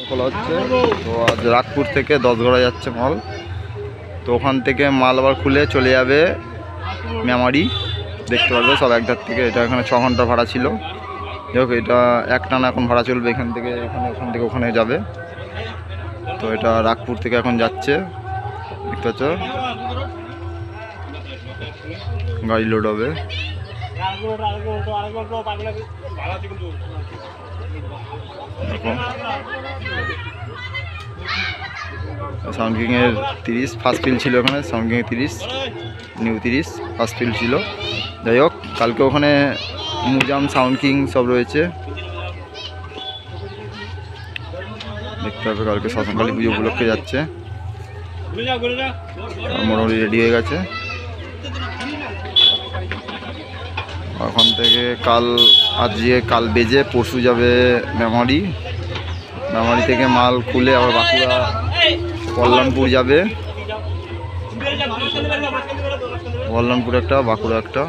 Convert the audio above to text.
খোলা হচ্ছে। তো আজ রাগপুর থেকে 10গড়া যাচ্ছে মাল। তো ওখান থেকে মাল আবার খুলে চলে যাবে মেমারি, দেখতে পারবে সব একধার থেকে। এটা এখানে 6 ঘন্টা ভাড়া ছিল, দেখো এটা একটানা এখন ভাড়া চলবে, এখান থেকে ওখান থেকে ওখানে যাবে। তো এটা রাগপুর থেকে এখন যাচ্ছে, দেখতে পাচ্ছ গাড়ি লোড হবে। সাউন্ড কিংয়ের 30 ফার্স্ট ফিল ছিল, ওখানে সাউন্ড কিংয়ের 30 নিউ 30 ফার্স্ট ফিল ছিল। যাই হোক, কালকে ওখানে মুজাম সাউন্ড কিং সব রয়েছে, দেখতে হবে। কালকে শ্মশানকালী পুজো উপলক্ষে যাচ্ছে, মোটামুটি রেডি হয়ে গেছে। ওখান থেকে কাল বেজে পরশু যাবে মেমারি। মেমারি থেকে মাল খুলে আবার বাঁকুড়া কল্যাণপুর যাবে, কল্যাণপুর একটা, বাঁকুড়া একটা।